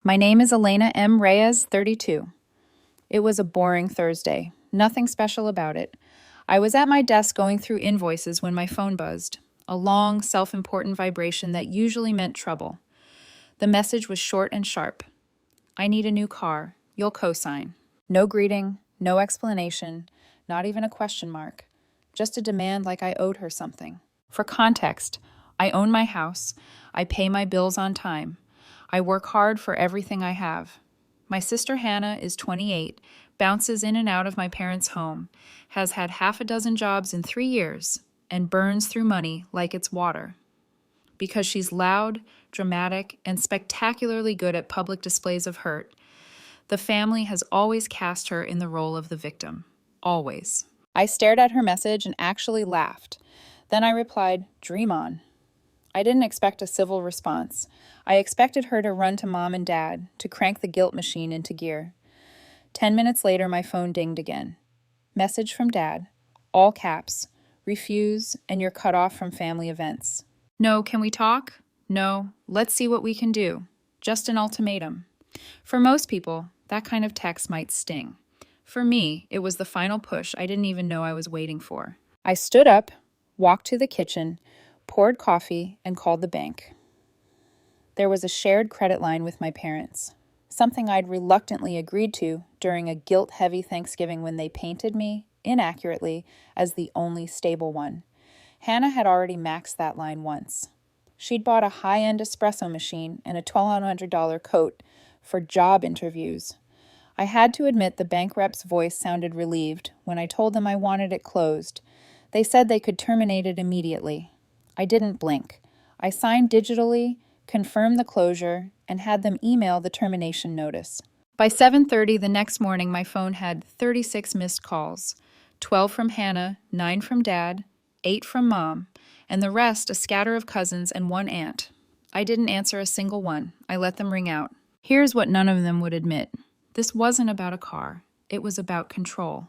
My name is Elena M. Reyes, 32. It was a boring Thursday. Nothing special about it. I was at my desk going through invoices when my phone buzzed. A long, self-important vibration that usually meant trouble. The message was short and sharp. I need a new car. You'll co-sign. No greeting, no explanation, not even a question mark. Just a demand like I owed her something. For context, I own my house. I pay my bills on time. I work hard for everything I have. My sister Hannah is 28, bounces in and out of my parents' home, has had half a dozen jobs in 3 years, and burns through money like it's water. Because she's loud, dramatic, and spectacularly good at public displays of hurt, the family has always cast her in the role of the victim. Always. I stared at her message and actually laughed. Then I replied, "Dream on." I didn't expect a civil response. I expected her to run to mom and dad, to crank the guilt machine into gear. 10 minutes later, my phone dinged again. Message from dad. All caps. Refuse, and you're cut off from family events. No, can we talk? No, let's see what we can do. Just an ultimatum. For most people, that kind of text might sting. For me, it was the final push I didn't even know I was waiting for. I stood up, walked to the kitchen, poured coffee, and called the bank. There was a shared credit line with my parents, something I'd reluctantly agreed to during a guilt-heavy Thanksgiving when they painted me, inaccurately, as the only stable one. Hannah had already maxed that line once. She'd bought a high-end espresso machine and a $1,200 coat for job interviews. I had to admit the bank rep's voice sounded relieved when I told them I wanted it closed. They said they could terminate it immediately. I didn't blink. I signed digitally, confirmed the closure, and had them email the termination notice. By 7:30 the next morning, my phone had 36 missed calls, 12 from Hannah, 9 from Dad, 8 from Mom, and the rest a scatter of cousins and one aunt. I didn't answer a single one. I let them ring out. Here's what none of them would admit. This wasn't about a car. It was about control.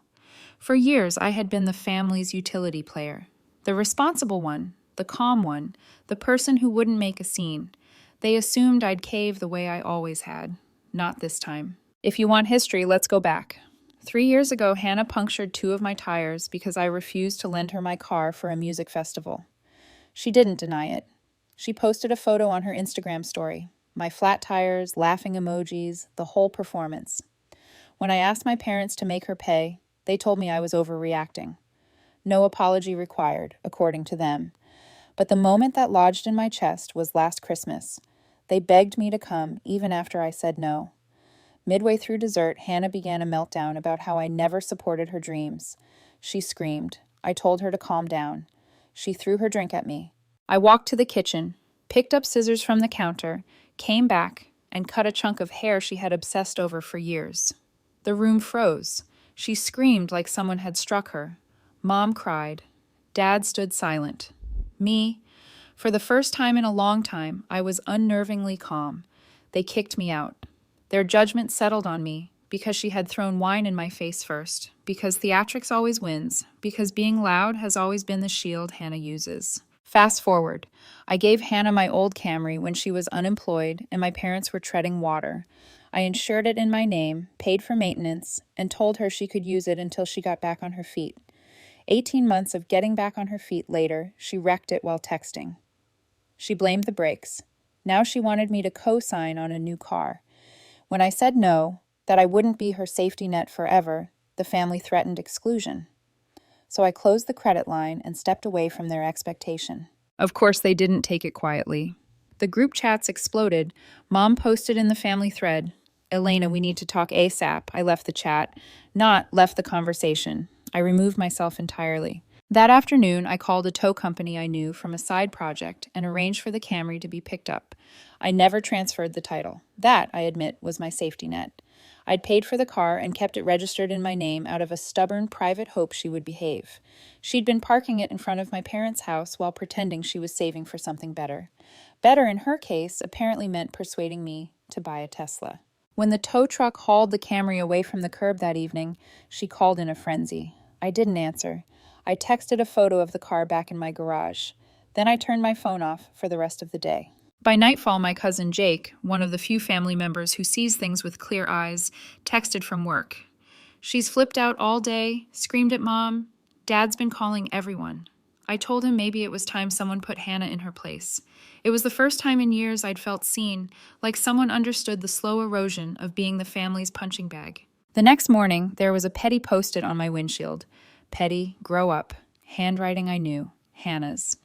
For years, I had been the family's utility player, the responsible one, the calm one, the person who wouldn't make a scene. They assumed I'd cave the way I always had. Not this time. If you want history, let's go back. 3 years ago, Hannah punctured 2 of my tires because I refused to lend her my car for a music festival. She didn't deny it. She posted a photo on her Instagram story. My flat tires, laughing emojis, the whole performance. When I asked my parents to make her pay, they told me I was overreacting. No apology required, according to them. But the moment that lodged in my chest was last Christmas. They begged me to come, even after I said no. Midway through dessert, Hannah began a meltdown about how I never supported her dreams. She screamed. I told her to calm down. She threw her drink at me. I walked to the kitchen, picked up scissors from the counter, came back, and cut a chunk of hair she had obsessed over for years. The room froze. She screamed like someone had struck her. Mom cried. Dad stood silent. Me, for the first time in a long time, I was unnervingly calm. They kicked me out. Their judgment settled on me because she had thrown wine in my face first, because theatrics always wins, because being loud has always been the shield Hannah uses. Fast forward. I gave Hannah my old Camry when she was unemployed and my parents were treading water. I insured it in my name, paid for maintenance, and told her she could use it until she got back on her feet. 18 months of getting back on her feet later, she wrecked it while texting. She blamed the brakes. Now she wanted me to co-sign on a new car. When I said no, that I wouldn't be her safety net forever, the family threatened exclusion. So I closed the credit line and stepped away from their expectation. Of course, they didn't take it quietly. The group chats exploded. Mom posted in the family thread, "Elena, we need to talk ASAP." I left the chat, not left the conversation. I removed myself entirely. That afternoon, I called a tow company I knew from a side project and arranged for the Camry to be picked up. I never transferred the title. That, I admit, was my safety net. I'd paid for the car and kept it registered in my name out of a stubborn private hope she would behave. She'd been parking it in front of my parents' house while pretending she was saving for something better. Better in her case apparently meant persuading me to buy a Tesla. When the tow truck hauled the Camry away from the curb that evening, she called in a frenzy. I didn't answer. I texted a photo of the car back in my garage. Then I turned my phone off for the rest of the day. By nightfall, my cousin Jake, one of the few family members who sees things with clear eyes, texted from work. She's flipped out all day, screamed at Mom. Dad's been calling everyone. I told him maybe it was time someone put Hannah in her place. It was the first time in years I'd felt seen, like someone understood the slow erosion of being the family's punching bag. The next morning, there was a petty post-it on my windshield. Petty, grow up. Handwriting I knew. Hannah's.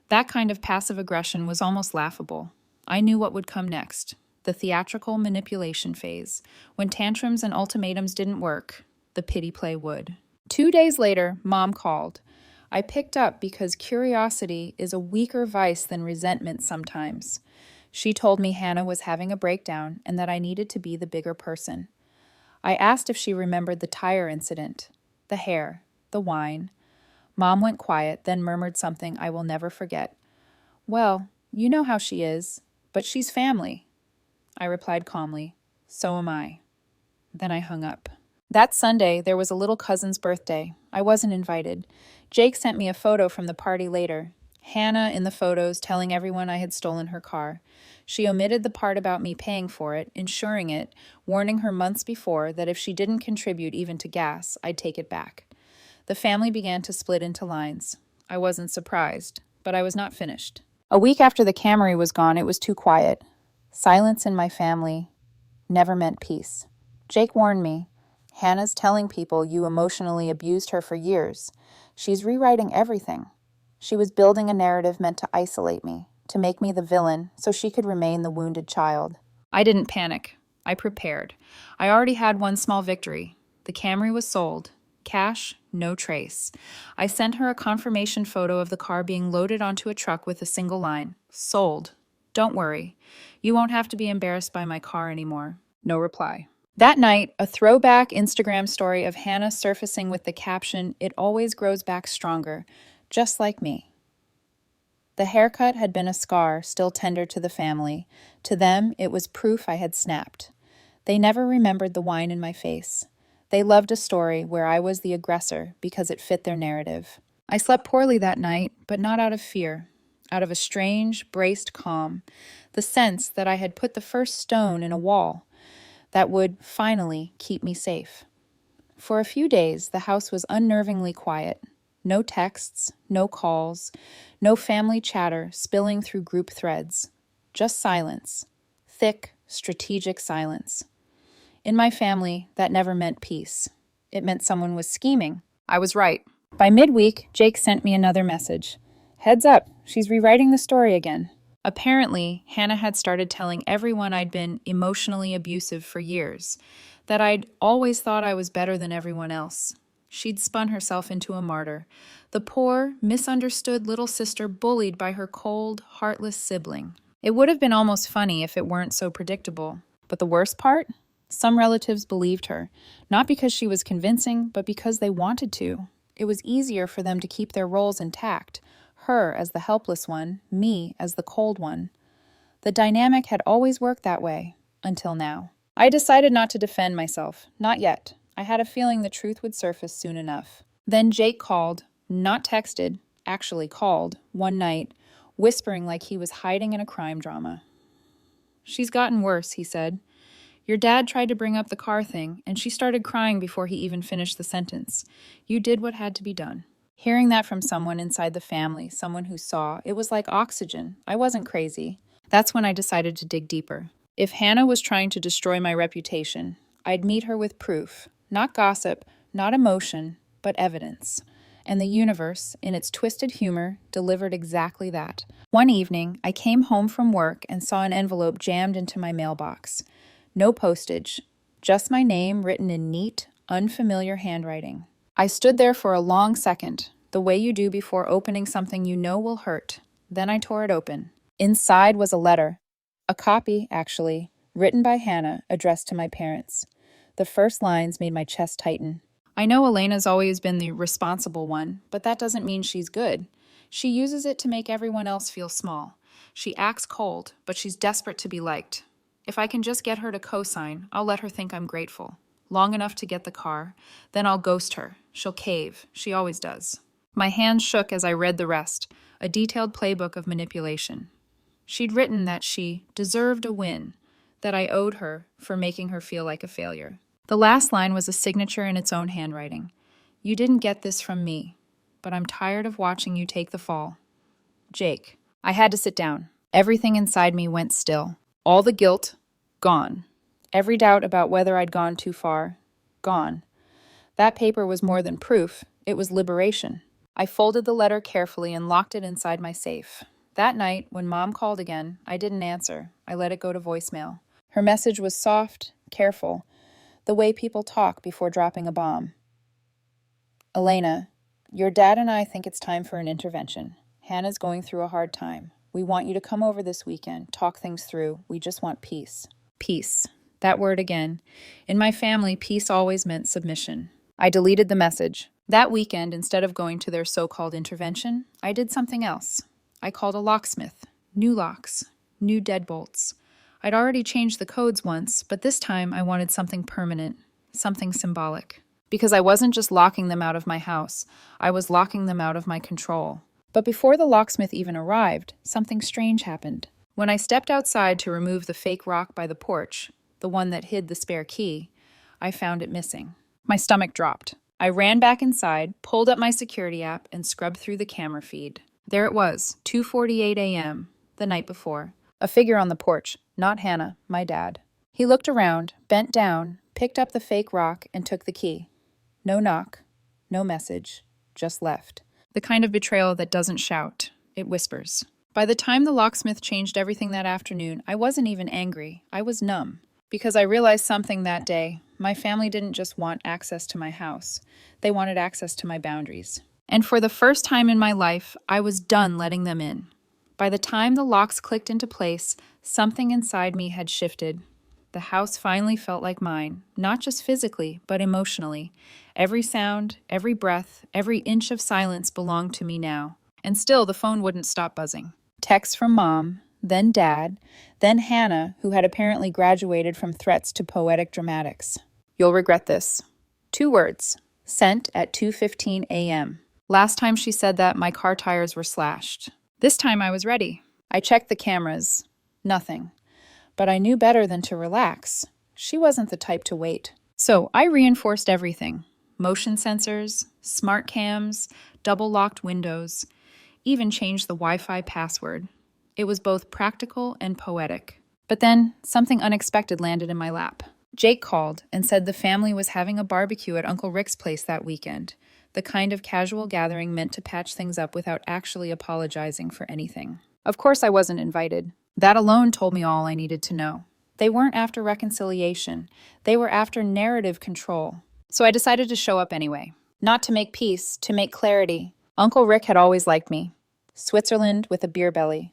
That kind of passive aggression was almost laughable. I knew what would come next. The theatrical manipulation phase. When tantrums and ultimatums didn't work, the pity play would. 2 days later, Mom called. I picked up because curiosity is a weaker vice than resentment sometimes. She told me Hannah was having a breakdown and that I needed to be the bigger person. I asked if she remembered the tire incident, the hair, the wine. Mom went quiet, then murmured something I will never forget. Well, you know how she is, but she's family. I replied calmly, so am I. Then I hung up. That Sunday, there was a little cousin's birthday. I wasn't invited. Jake sent me a photo from the party later. Hannah in the photos telling everyone I had stolen her car. She omitted the part about me paying for it, insuring it, warning her months before that if she didn't contribute even to gas, I'd take it back. The family began to split into lines. I wasn't surprised, but I was not finished. A week after the Camry was gone, it was too quiet. Silence in my family never meant peace. Jake warned me. Hannah's telling people you emotionally abused her for years. She's rewriting everything. She was building a narrative meant to isolate me, to make me the villain, so she could remain the wounded child. I didn't panic. I prepared. I already had one small victory. The Camry was sold. Cash, no trace. I sent her a confirmation photo of the car being loaded onto a truck with a single line. Sold. Don't worry. You won't have to be embarrassed by my car anymore. No reply. That night, a throwback Instagram story of Hannah surfacing with the caption, "It always grows back stronger, just like me." The haircut had been a scar still tender to the family. To them, it was proof I had snapped. They never remembered the wine in my face. They loved a story where I was the aggressor because it fit their narrative. I slept poorly that night, but not out of fear, out of a strange, braced calm, the sense that I had put the first stone in a wall that would finally keep me safe. For a few days, the house was unnervingly quiet. No texts, no calls, no family chatter spilling through group threads. Just silence. Thick, strategic silence. In my family, that never meant peace. It meant someone was scheming. I was right. By midweek, Jake sent me another message. Heads up, she's rewriting the story again. Apparently, Hannah had started telling everyone I'd been emotionally abusive for years, that I'd always thought I was better than everyone else. She'd spun herself into a martyr, the poor, misunderstood little sister bullied by her cold, heartless sibling. It would have been almost funny if it weren't so predictable. But the worst part? Some relatives believed her, not because she was convincing, but because they wanted to. It was easier for them to keep their roles intact. Her as the helpless one, me as the cold one. The dynamic had always worked that way, until now. I decided not to defend myself, not yet. I had a feeling the truth would surface soon enough. Then Jake called, not texted, actually called, one night, whispering like he was hiding in a crime drama. "She's gotten worse," he said. "Your dad tried to bring up the car thing, and she started crying before he even finished the sentence. You did what had to be done." Hearing that from someone inside the family, someone who saw, it was like oxygen. I wasn't crazy. That's when I decided to dig deeper. If Hannah was trying to destroy my reputation, I'd meet her with proof. Not gossip, not emotion, but evidence. And the universe, in its twisted humor, delivered exactly that. One evening, I came home from work and saw an envelope jammed into my mailbox. No postage, just my name written in neat, unfamiliar handwriting. I stood there for a long second, the way you do before opening something you know will hurt. Then I tore it open. Inside was a letter. A copy, actually, written by Hannah, addressed to my parents. The first lines made my chest tighten. I know Elena's always been the responsible one, but that doesn't mean she's good. She uses it to make everyone else feel small. She acts cold, but she's desperate to be liked. If I can just get her to co-sign, I'll let her think I'm grateful. Long enough to get the car, then I'll ghost her. She'll cave. She always does. My hands shook as I read the rest, a detailed playbook of manipulation. She'd written that she deserved a win, that I owed her for making her feel like a failure. The last line was a signature in its own handwriting. You didn't get this from me, but I'm tired of watching you take the fall. Jake. I had to sit down. Everything inside me went still. All the guilt, gone. Every doubt about whether I'd gone too far, gone. That paper was more than proof, it was liberation. I folded the letter carefully and locked it inside my safe. That night, when Mom called again, I didn't answer. I let it go to voicemail. Her message was soft, careful, the way people talk before dropping a bomb. Elena, your dad and I think it's time for an intervention. Hannah's going through a hard time. We want you to come over this weekend, talk things through. We just want peace. Peace. That word again. In my family, peace always meant submission. I deleted the message. That weekend, instead of going to their so-called intervention, I did something else. I called a locksmith. New locks. New deadbolts. I'd already changed the codes once, but this time I wanted something permanent. Something symbolic. Because I wasn't just locking them out of my house. I was locking them out of my control. But before the locksmith even arrived, something strange happened. When I stepped outside to remove the fake rock by the porch, the one that hid the spare key, I found it missing. My stomach dropped. I ran back inside, pulled up my security app, and scrubbed through the camera feed. There it was, 2:48 a.m., the night before. A figure on the porch, not Hannah, my dad. He looked around, bent down, picked up the fake rock, and took the key. No knock, no message, just left. The kind of betrayal that doesn't shout, it whispers. By the time the locksmith changed everything that afternoon, I wasn't even angry. I was numb. Because I realized something that day. My family didn't just want access to my house. They wanted access to my boundaries. And for the first time in my life, I was done letting them in. By the time the locks clicked into place, something inside me had shifted. The house finally felt like mine, not just physically, but emotionally. Every sound, every breath, every inch of silence belonged to me now. And still, the phone wouldn't stop buzzing. Texts from Mom, then Dad, then Hannah, who had apparently graduated from threats to poetic dramatics. You'll regret this. 2 words. Sent at 2:15 a.m. Last time she said that, my car tires were slashed. This time I was ready. I checked the cameras. Nothing. But I knew better than to relax. She wasn't the type to wait. So I reinforced everything. Motion sensors, smart cams, double-locked windows, even changed the Wi-Fi password. It was both practical and poetic. But then, something unexpected landed in my lap. Jake called and said the family was having a barbecue at Uncle Rick's place that weekend, the kind of casual gathering meant to patch things up without actually apologizing for anything. Of course I wasn't invited. That alone told me all I needed to know. They weren't after reconciliation. They were after narrative control. So I decided to show up anyway. Not to make peace, to make clarity. Uncle Rick had always liked me. Switzerland with a beer belly.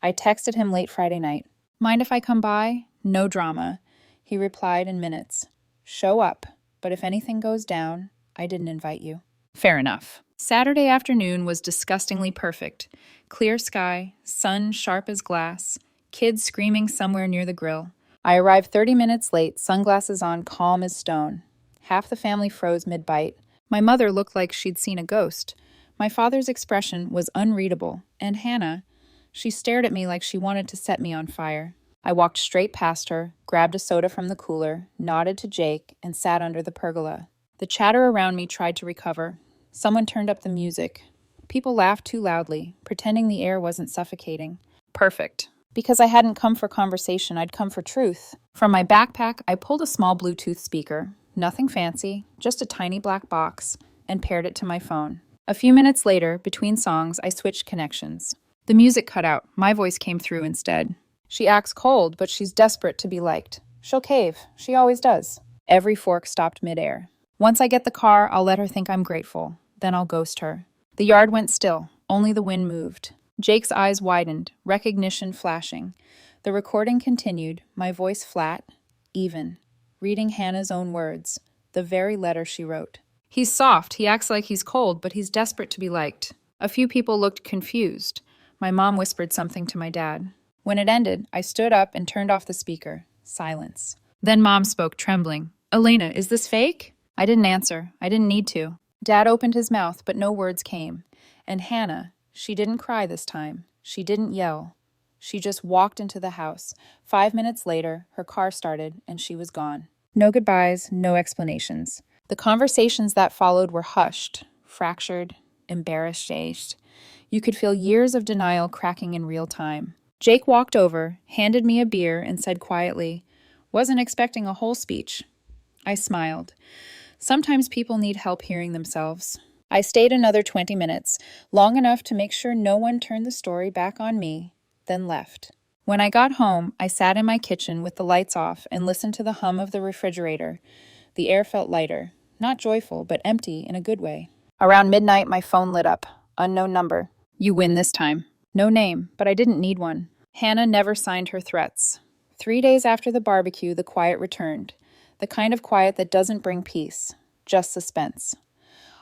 I texted him late Friday night. Mind if I come by? No drama. He replied in minutes. Show up, but if anything goes down, I didn't invite you. Fair enough. Saturday afternoon was disgustingly perfect. Clear sky, sun sharp as glass, kids screaming somewhere near the grill. I arrived 30 minutes late, sunglasses on, calm as stone. Half the family froze mid-bite. My mother looked like she'd seen a ghost. My father's expression was unreadable, and Hannah, she stared at me like she wanted to set me on fire. I walked straight past her, grabbed a soda from the cooler, nodded to Jake, and sat under the pergola. The chatter around me tried to recover. Someone turned up the music. People laughed too loudly, pretending the air wasn't suffocating. Perfect. Because I hadn't come for conversation, I'd come for truth. From my backpack, I pulled a small Bluetooth speaker. Nothing fancy, just a tiny black box, and paired it to my phone. A few minutes later, between songs, I switched connections. The music cut out. My voice came through instead. She acts cold, but she's desperate to be liked. She'll cave. She always does. Every fork stopped midair. Once I get the car, I'll let her think I'm grateful. Then I'll ghost her. The yard went still. Only the wind moved. Jake's eyes widened, recognition flashing. The recording continued, my voice flat, even, reading Hannah's own words, the very letter she wrote. He's soft, he acts like he's cold, but he's desperate to be liked. A few people looked confused. My mom whispered something to my dad. When it ended, I stood up and turned off the speaker. Silence. Then Mom spoke, trembling. Elena, is this fake? I didn't answer. I didn't need to. Dad opened his mouth, but no words came. And Hannah, she didn't cry this time. She didn't yell. She just walked into the house. 5 minutes later, her car started and she was gone. No goodbyes, no explanations. The conversations that followed were hushed, fractured, embarrassed. You could feel years of denial cracking in real time. Jake walked over, handed me a beer, and said quietly, "Wasn't expecting a whole speech." I smiled. Sometimes people need help hearing themselves. I stayed another 20 minutes, long enough to make sure no one turned the story back on me, then left. When I got home, I sat in my kitchen with the lights off and listened to the hum of the refrigerator. The air felt lighter, not joyful, but empty in a good way. Around midnight, my phone lit up. Unknown number. "You win this time." No name, but I didn't need one. Hannah never signed her threats. 3 days after the barbecue, the quiet returned. The kind of quiet that doesn't bring peace, just suspense.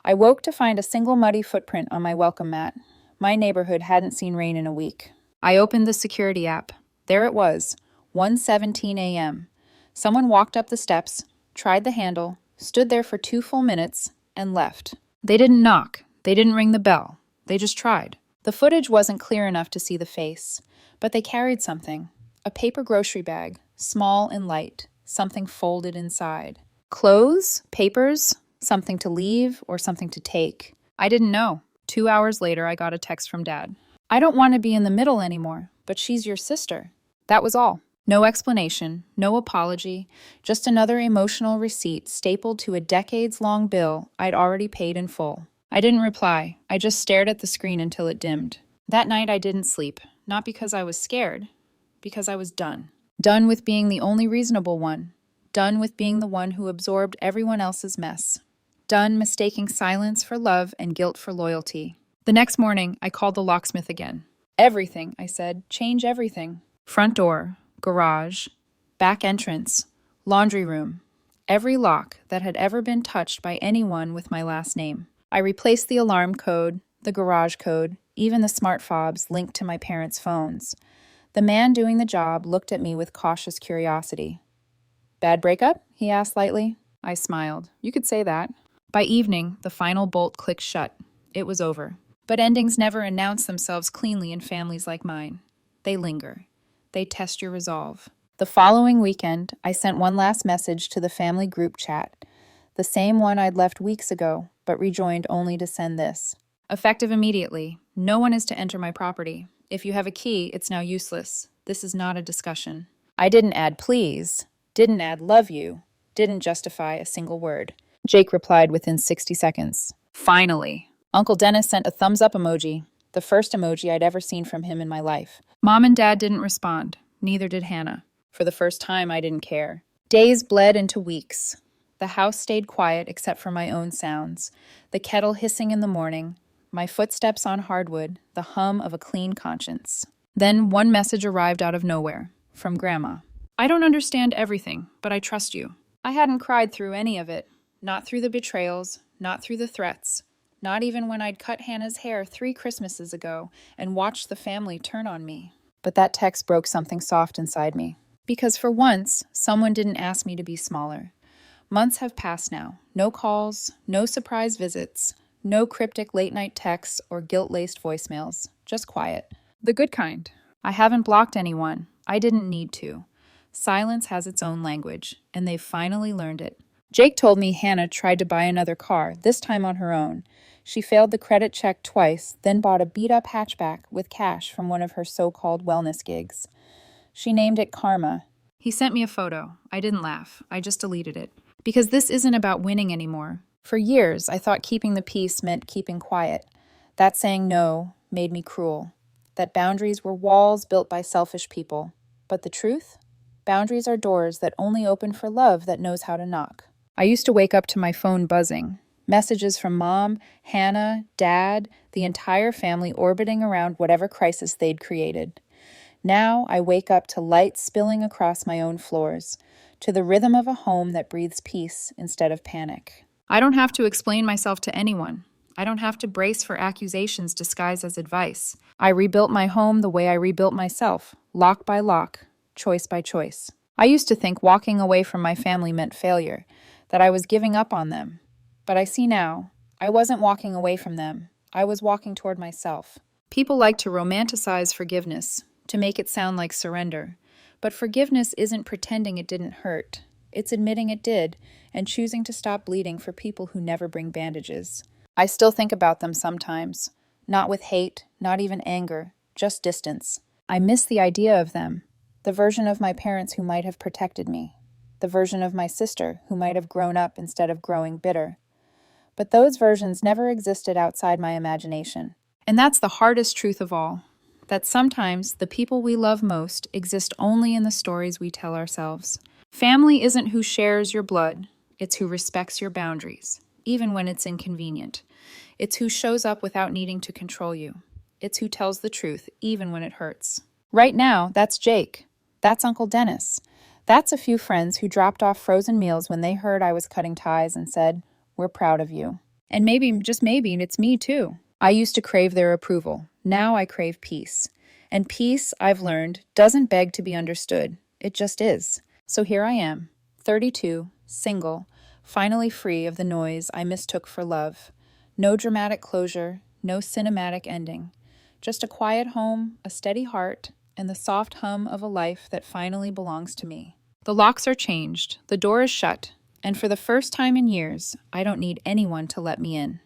I woke to find a single muddy footprint on my welcome mat. My neighborhood hadn't seen rain in a week. I opened the security app. There it was, 1:17 a.m. Someone walked up the steps, tried the handle, stood there for 2 full minutes, and left. They didn't knock. They didn't ring the bell. They just tried. The footage wasn't clear enough to see the face, but they carried something. A paper grocery bag, small and light, something folded inside. Clothes? Papers? Something to leave or something to take? I didn't know. 2 hours later, I got a text from Dad. "I don't want to be in the middle anymore, but she's your sister." That was all. No explanation, no apology, just another emotional receipt stapled to a decades-long bill I'd already paid in full. I didn't reply. I just stared at the screen until it dimmed. That night I didn't sleep, not because I was scared, because I was done. Done with being the only reasonable one. Done with being the one who absorbed everyone else's mess. Done mistaking silence for love and guilt for loyalty. The next morning, I called the locksmith again. "Everything," I said. "Change everything. Front door, garage, back entrance, laundry room. Every lock that had ever been touched by anyone with my last name. I replaced the alarm code, the garage code, even the smart fobs linked to my parents' phones. The man doing the job looked at me with cautious curiosity. "Bad breakup?" he asked lightly. I smiled. "You could say that." By evening, the final bolt clicked shut. It was over. But endings never announce themselves cleanly in families like mine. They linger. They test your resolve. The following weekend, I sent one last message to the family group chat. The same one I'd left weeks ago, but rejoined only to send this. "Effective immediately. No one is to enter my property. If you have a key, it's now useless. This is not a discussion." I didn't add please, didn't add love you, didn't justify a single word. Jake replied within 60 seconds. "Finally." Uncle Dennis sent a thumbs up emoji, the first emoji I'd ever seen from him in my life. Mom and Dad didn't respond. Neither did Hannah. For the first time, I didn't care. Days bled into weeks. The house stayed quiet except for my own sounds. The kettle hissing in the morning, my footsteps on hardwood, the hum of a clean conscience. Then one message arrived out of nowhere, from Grandma. "I don't understand everything, but I trust you." I hadn't cried through any of it. Not through the betrayals, not through the threats. Not even when I'd cut Hannah's hair 3 Christmases ago and watched the family turn on me. But that text broke something soft inside me. Because for once, someone didn't ask me to be smaller. Months have passed now. No calls, no surprise visits, no cryptic late-night texts or guilt-laced voicemails. Just quiet. The good kind. I haven't blocked anyone. I didn't need to. Silence has its own language, and they've finally learned it. Jake told me Hannah tried to buy another car, this time on her own. She failed the credit check twice, then bought a beat-up hatchback with cash from one of her so-called wellness gigs. She named it Karma. He sent me a photo. I didn't laugh. I just deleted it. Because this isn't about winning anymore. For years, I thought keeping the peace meant keeping quiet. That saying no made me cruel. That boundaries were walls built by selfish people. But the truth? Boundaries are doors that only open for love that knows how to knock. I used to wake up to my phone buzzing. Messages from Mom, Hannah, Dad, the entire family orbiting around whatever crisis they'd created. Now I wake up to light spilling across my own floors, to the rhythm of a home that breathes peace instead of panic. I don't have to explain myself to anyone. I don't have to brace for accusations disguised as advice. I rebuilt my home the way I rebuilt myself, lock by lock, choice by choice. I used to think walking away from my family meant failure, that I was giving up on them. But I see now, I wasn't walking away from them. I was walking toward myself. People like to romanticize forgiveness, to make it sound like surrender. But forgiveness isn't pretending it didn't hurt. It's admitting it did and choosing to stop bleeding for people who never bring bandages. I still think about them sometimes. Not with hate, not even anger, just distance. I miss the idea of them. The version of my parents who might have protected me. The version of my sister who might have grown up instead of growing bitter. But those versions never existed outside my imagination. And that's the hardest truth of all. That sometimes the people we love most exist only in the stories we tell ourselves. Family isn't who shares your blood, it's who respects your boundaries, even when it's inconvenient. It's who shows up without needing to control you. It's who tells the truth, even when it hurts. Right now, that's Jake. That's Uncle Dennis. That's a few friends who dropped off frozen meals when they heard I was cutting ties and said, "We're proud of you." And maybe, just maybe, it's me too. I used to crave their approval. Now I crave peace. And peace, I've learned, doesn't beg to be understood. It just is. So here I am, 32, single, finally free of the noise I mistook for love. No dramatic closure, no cinematic ending. Just a quiet home, a steady heart, and the soft hum of a life that finally belongs to me. The locks are changed, the door is shut, and for the first time in years, I don't need anyone to let me in.